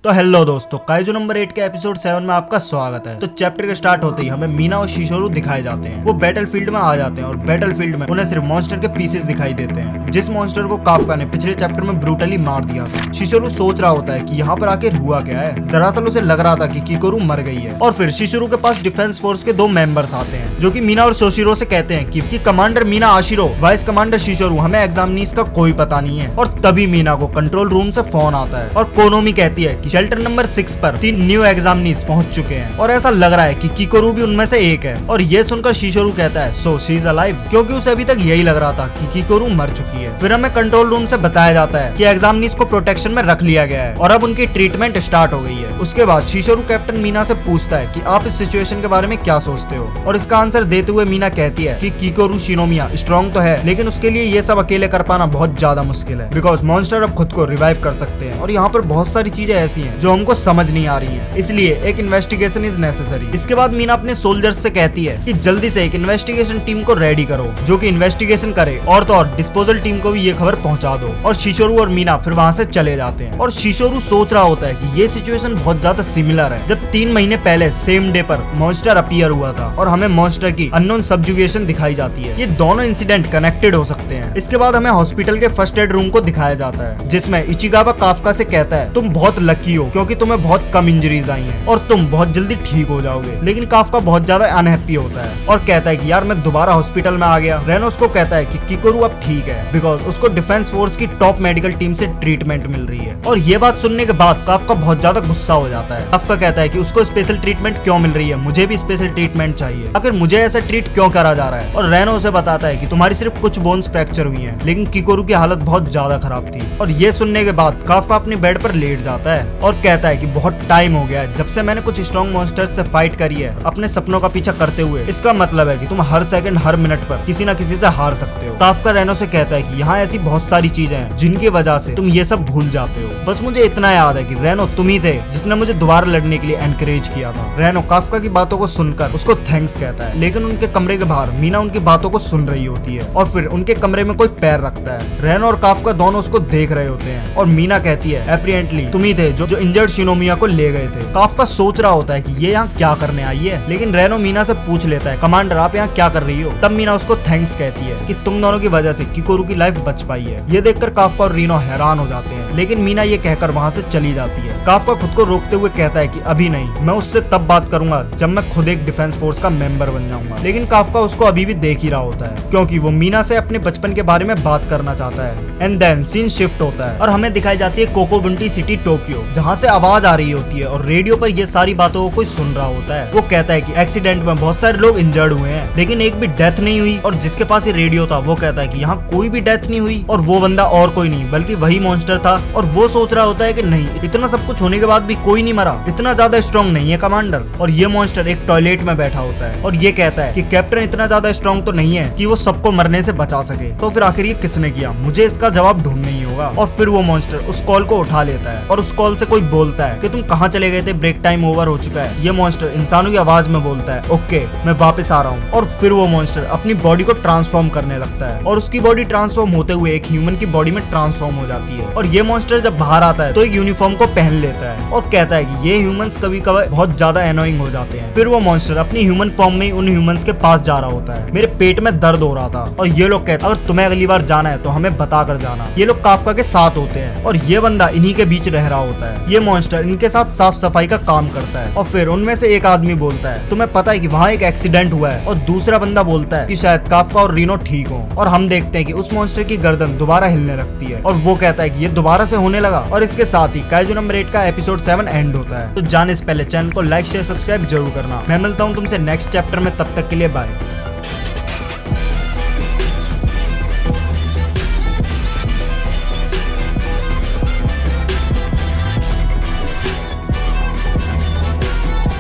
तो हेलो दोस्तों, kaiju number 8 के एपिसोड 7 में आपका स्वागत है। तो चैप्टर के स्टार्ट होते ही हमें मीना और शिशोरू दिखाए जाते हैं। वो बैटलफील्ड में आ जाते हैं और बैटलफील्ड में उन्हें सिर्फ मॉन्स्टर के पीसेस दिखाई देते हैं, जिस मॉन्स्टर को काफका ने पिछले चैप्टर में ब्रूटली मार दिया था। शिशोरू सोच रहा होता है कि यहाँ पर आखिर हुआ क्या है। दरअसल उसे लग रहा था कि किकोरू मर गई है। और फिर शिशोरू के पास डिफेंस फोर्स के 2 मेंबर्स आते हैं, जो कि मीना और सोशिरो से कहते हैं कि कमांडर मीना आशिरो, वाइस कमांडर शिशोरू, हमें एग्जामिनीज का कोई पता नहीं है। और तभी मीना को कंट्रोल रूम से फोन आता है और कोनोमी कहती है कि शेल्टर नंबर 6 पर 3 न्यू एग्जामिनीज पहुंच चुके हैं और ऐसा लग रहा है कि किकोरू भी उनमें से एक है। और ये सुनकर शिशोरू कहता है सो शी इज अलाइव, क्योंकि उसे अभी तक यही लग रहा था कि किकोरू मर चुकी है। फिर हमें कंट्रोल रूम से बताया जाता है कि एग्जामिनीज को प्रोटेक्शन में रख लिया गया है और अब उनकी ट्रीटमेंट स्टार्ट हो गई है। उसके बाद शिशोरू कैप्टन मीना से पूछता है कि आप इस सिचुएशन के बारे में क्या सोचते हो, और इसका आंसर देते हुए मीना कहती है कि किकोरू शिनोमिया स्ट्रॉन्ग तो है, लेकिन उसके लिए ये सब अकेले कर पाना बहुत ज्यादा मुश्किल है, बिकॉज मॉन्स्टर अब खुद को रिवाइव कर सकते हैं और यहाँ पर बहुत सारी चीजें ऐसी हैं जो हमको समझ नहीं आ रही है, इसलिए एक इन्वेस्टिगेशन इज नेसेसरी। इसके बाद मीना अपने सोल्जर्स से कहती है कि जल्दी से एक इन्वेस्टिगेशन टीम को रेडी करो जो कि इन्वेस्टिगेशन करे, और तो और डिस्पोजल टीम को भी ये खबर पहुंचा दो। और शिशोरू और मीना फिर वहां से चले जाते हैं। और शिशोरू सोच रहा होता है कि ये सिचुएशन बहुत ज्यादा सिमिलर है जब 3 महीने पहले सेम डे पर मॉन्स्टर अपीयर हुआ था और हमें मॉन्स्टर की अननोन सब्जुगेशन दिखाई जाती है। ये दोनों इंसिडेंट कनेक्टेड हो सकते हैं। इसके बाद हमें हॉस्पिटल के फर्स्ट एड रूम को दिखाया जाता है, जिसमें इचिगावा काफका से कहता है तुम बहुत लकी हो क्योंकि तुम्हें बहुत कम इंजरीज आई हैं और तुम बहुत जल्दी ठीक हो जाओगे। लेकिन काफका बहुत ज्यादा अनहैप्पी होता है और कहता है कि यार मैं दोबारा हॉस्पिटल में आ गया। रेनो उसको कहता है कि किकोरू अब ठीक है बिकॉज उसको डिफेंस फोर्स की टॉप मेडिकल टीम से ट्रीटमेंट मिल रही है। और ये बात सुनने के बाद काफका बहुत ज्यादा गुस्सा हो जाता है। काफका कहता है कि उसको स्पेशल ट्रीटमेंट क्यों मिल रही है, मुझे भी स्पेशल ट्रीटमेंट चाहिए, आखिर मुझे ऐसा ट्रीट क्यों करा जा रहा है। और रेनो उसे बताता है कि तुम्हारी सिर्फ कुछ बोन्स फ्रैक्चर हुई हैं, लेकिन किकोरू की हालत बहुत ज्यादा खराब थी। और ये सुनने के बाद काफका अपने बेड पर लेट जाता है और कहता है कि बहुत टाइम हो गया है जब से मैंने कुछ स्ट्रॉन्ग मॉन्स्टर्स से फाइट करी है अपने सपनों का पीछा करते हुए। इसका मतलब है कि तुम हर सेकंड हर मिनट पर किसी न किसी से हार सकते हो। काफका रेनो से कहता है कि यहाँ ऐसी बहुत सारी चीजें हैं जिनकी वजह से तुम ये सब भूल जाते हो। बस मुझे इतना याद है कि रेनो तुम ही थे जिसने मुझे दोबारा लड़ने के लिए एनकरेज किया था। रेनो काफका की बातों को सुनकर उसको थैंक्स कहता है, लेकिन उनके कमरे के बाहर मीना उनकी बातों को सुन रही होती है और फिर उनके कमरे में कोई पैर रखता है। रेनो और काफका दोनों उसको देख रहे होते हैं और मीना कहती है एप्रिएंटली तुम ही थे जो इंजर्ड शिनोमिया को ले गए थे। काफका सोच रहा होता है कि ये यहाँ क्या करने आई है, लेकिन रेनो मीना से पूछ लेता है कमांडर आप यहाँ क्या कर रही हो। तब मीना उसको थैंक्स कहती है कि तुम दोनों की वजह से किकोरू की लाइफ बच पाई है। ये देखकर काफका और रीनो हैरान हो जाते हैं, लेकिन मीना ये कहकर वहाँ से चली जाती है। काफका खुद को रोकते हुए कहता है कि अभी नहीं, मैं उससे तब बात करूंगा जब मैं खुद एक डिफेंस फोर्स का मेंबर बन जाऊंगा। लेकिन काफका उसको अभी भी देख ही रहा होता है क्योंकि वो मीना से अपने बचपन के बारे में बात करना चाहता है। एंड देन सीन शिफ्ट होता है और हमें दिखाई जाती है कोकोबुंटी सिटी टोक्यो, जहाँ से आवाज आ रही होती है और रेडियो पर ये सारी बातों को कोई सुन रहा होता है। वो कहता है कि एक्सीडेंट में बहुत सारे लोग इंजर्ड हुए हैं लेकिन एक भी डेथ नहीं हुई। और जिसके पास ये रेडियो था वो कहता है कि यहाँ कोई भी डेथ नहीं हुई और वो बंदा और कोई नहीं बल्कि वही मॉन्स्टर था। और वो सोच रहा होता है कि नहीं, इतना सब कुछ होने के बाद भी कोई नहीं मरा, इतना ज्यादा स्ट्रॉन्ग नहीं है कमांडर। और ये मॉन्स्टर एक टॉयलेट में बैठा होता है और ये कहता है कि कैप्टन इतना ज्यादा स्ट्रॉन्ग तो नहीं है कि वो सबको मरने से बचा सके। तो फिर आखिर ये किसने किया, मुझे इसका जवाब ढूंढना ही होगा। और फिर वो मॉन्स्टर उस कॉल को उठा लेता है और उस कॉल से कोई बोलता है कि तुम कहाँ चले गए थे, ब्रेक टाइम ओवर हो चुका है। ये मॉन्स्टर इंसानों की आवाज में बोलता है ओके मैं वापस आ रहा हूँ। और फिर वो मॉन्स्टर अपनी बॉडी को ट्रांसफॉर्म करने लगता है और उसकी बॉडी ट्रांसफॉर्म होते हुए एक ह्यूमन की बॉडी में ट्रांसफॉर्म हो जाती है। और ये मॉन्स्टर जब बाहर आता है तो एक यूनिफॉर्म को पहन लेता है और कहता है कि ये ह्यूमंस कभी कभी बहुत ज्यादा एनोइंग हो जाते हैं। फिर वो मॉन्स्टर अपनी ह्यूमन फॉर्म में उन ह्यूमंस के पास जा रहा होता है। मेरे पेट में दर्द हो रहा था और ये लोग कहते हैं अगर तुम्हें अगली बार जाना है तो हमें बता कर जाना। ये लोग काफका के साथ होते हैं और ये बंदा इन्हीं के बीच रह रहा होता है। ये मॉन्स्टर इनके साथ साफ सफाई का काम करता है। और फिर उनमें से एक आदमी बोलता है तुम्हें पता है कि वहाँ एक एक्सीडेंट हुआ है, और दूसरा बंदा बोलता है कि शायद काफका और रीनो ठीक हो। और हम देखते हैं कि उस मॉन्स्टर की गर्दन दोबारा हिलने लगती है और वो कहता है कि ये दोबारा से होने लगा। और इसके साथ ही काइजू नंबर 8 का एपिसोड 7 एंड होता है। तो जाने से पहले चैनल को लाइक शेयर सब्सक्राइब जरूर करना। मैं मिलता हूँ तुमसे नेक्स्ट चैप्टर में, तब तक के लिए बाय।